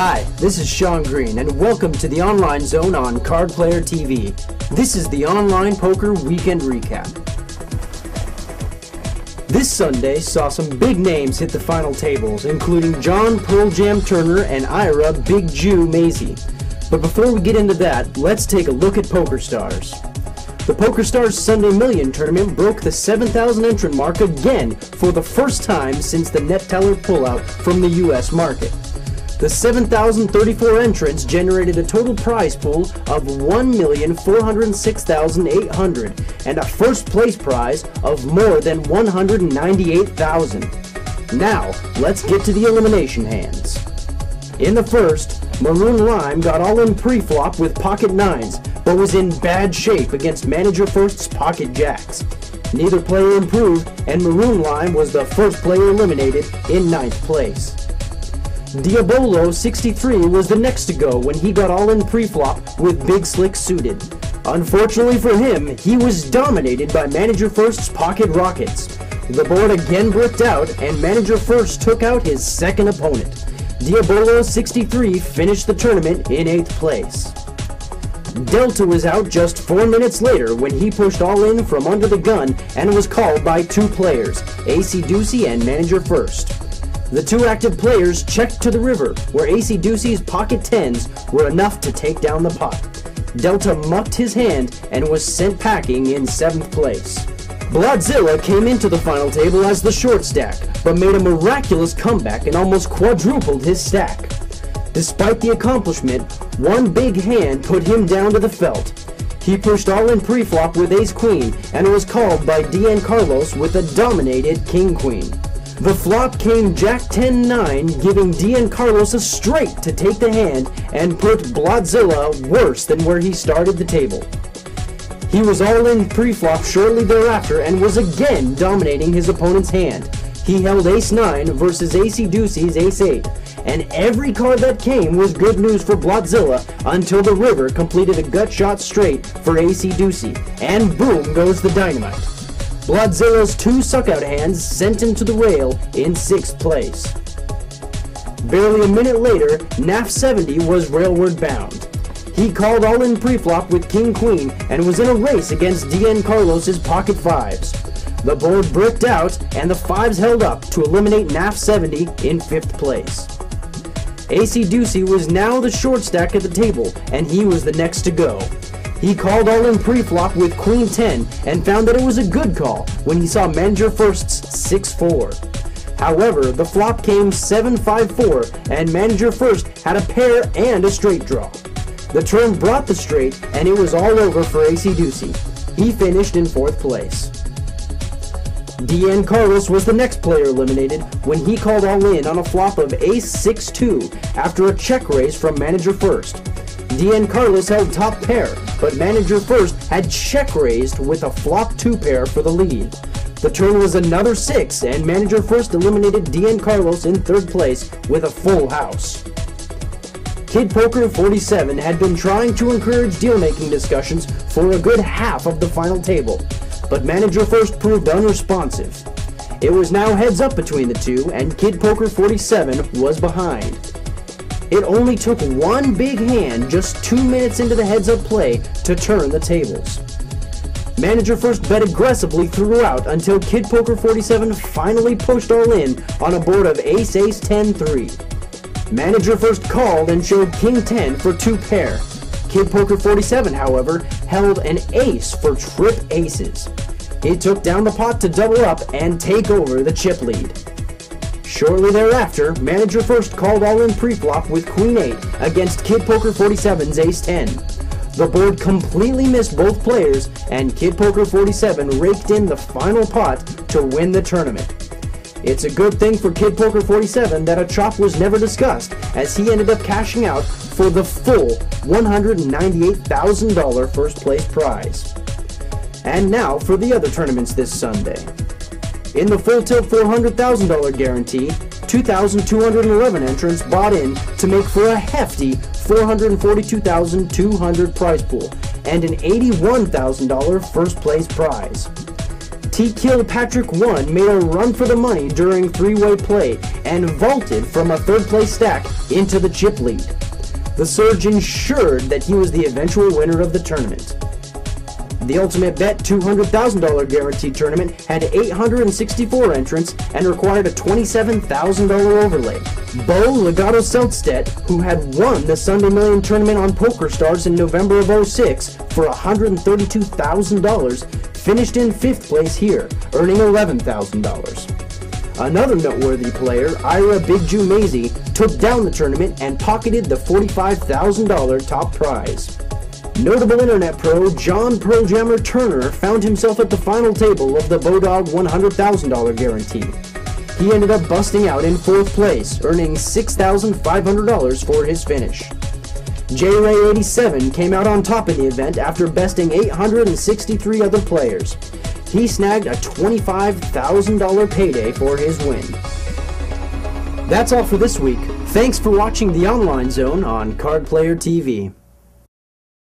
Hi, this is Shawn Green, and welcome to the Online Zone on Card Player TV. This is the Online Poker Weekend Recap. This Sunday saw some big names hit the final tables, including John Pearl Jam Turner and Ira Big Jew Maisie. But before we get into that, let's take a look at PokerStars. The PokerStars Sunday Million Tournament broke the 7,000 entrant mark again for the first time since the net teller pullout from the US market. The 7,034 entrants generated a total prize pool of $1,406,800 and a first place prize of more than $198,000. Now, let's get to the elimination hands. In the first, Maroon Lime got all in pre-flop with pocket nines, but was in bad shape against Manager First's pocket jacks. Neither player improved, and Maroon Lime was the first player eliminated in 9th place. Diabolo 63 was the next to go when he got all in pre-flop with Big Slick suited. Unfortunately for him, he was dominated by Manager First's pocket rockets. The board again bricked out, and Manager First took out his second opponent. Diabolo 63 finished the tournament in 8th place. Delta was out just 4 minutes later when he pushed all in from under the gun and was called by two players, AC Ducey and Manager First. The two active players checked to the river, where AC Ducey's pocket tens were enough to take down the pot. Delta mucked his hand and was sent packing in 7th place. Blodzilla came into the final table as the short stack, but made a miraculous comeback and almost quadrupled his stack. Despite the accomplishment, one big hand put him down to the felt. He pushed all in pre-flop with Ace-Queen and was called by Dean Carlos with a dominated King-Queen. The flop came Jack-10-9, giving Dean Carlos a straight to take the hand and put Blodzilla worse than where he started the table. He was all in pre-flop shortly thereafter and was again dominating his opponent's hand. He held Ace-9 versus AC Ducey's Ace-8, and every card that came was good news for Blodzilla until the river completed a gut shot straight for AC Ducey, and boom goes the dynamite. Blodzilla's two suckout hands sent him to the rail in 6th place. Barely a minute later, NAF 70 was railward bound. He called all in preflop with King-Queen and was in a race against Dean Carlos's pocket fives. The board bricked out and the fives held up to eliminate NAF 70 in 5th place. AC Ducey was now the short stack at the table, and he was the next to go. He called all in pre-flop with Queen 10 and found that it was a good call when he saw Manager First's 6-4. However, the flop came 7-5-4 and Manager First had a pair and a straight draw. The turn brought the straight and it was all over for AC Ducey. He finished in 4th place. Dean Carlos was the next player eliminated when he called all in on a flop of Ace-6-2 after a check raise from Manager First. Dean Carlos held top pair, but Manager First had check raised with a flop 2 pair for the lead. The turn was another 6, and Manager First eliminated Dean Carlos in 3rd place with a full house. Kid Poker 47 had been trying to encourage deal-making discussions for a good half of the final table, but Manager First proved unresponsive. It was now heads up between the two, and Kid Poker 47 was behind. It only took one big hand just 2 minutes into the heads-up play to turn the tables. Manager First bet aggressively throughout until Kid Poker 47 finally pushed all in on a board of Ace-Ace-10-3. Manager First called and showed King 10 for 2 pair. Kid Poker 47, however, held an ace for trip aces. It took down the pot to double up and take over the chip lead. Shortly thereafter, Manager First called all in pre-flop with Queen 8 against Kid Poker 47's Ace-10. The board completely missed both players, and Kid Poker 47 raked in the final pot to win the tournament. It's a good thing for Kid Poker 47 that a chop was never discussed, as he ended up cashing out for the full $198,000 first place prize. And now for the other tournaments this Sunday. In the full tilt $400,000 guarantee, 2,211 entrants bought in to make for a hefty $442,200 prize pool and an $81,000 first place prize. T-Kill Patrick 1 made a run for the money during three-way play and vaulted from a third-place stack into the chip lead. The surge ensured that he was the eventual winner of the tournament. The Ultimate Bet $200,000 guaranteed tournament had 864 entrants and required a $27,000 overlay. Bo Legato Seltstedt, who had won the Sunday Million tournament on PokerStars in November of 06 for $132,000, finished in 5th place here, earning $11,000. Another noteworthy player, Ira Big Jew Mazie, took down the tournament and pocketed the $45,000 top prize. Notable internet pro John Pearljammer Turner found himself at the final table of the Bodog $100,000 guarantee. He ended up busting out in 4th place, earning $6,500 for his finish. JRay87 came out on top in the event after besting 863 other players. He snagged a $25,000 payday for his win. That's all for this week. Thanks for watching the Online Zone on Card Player TV.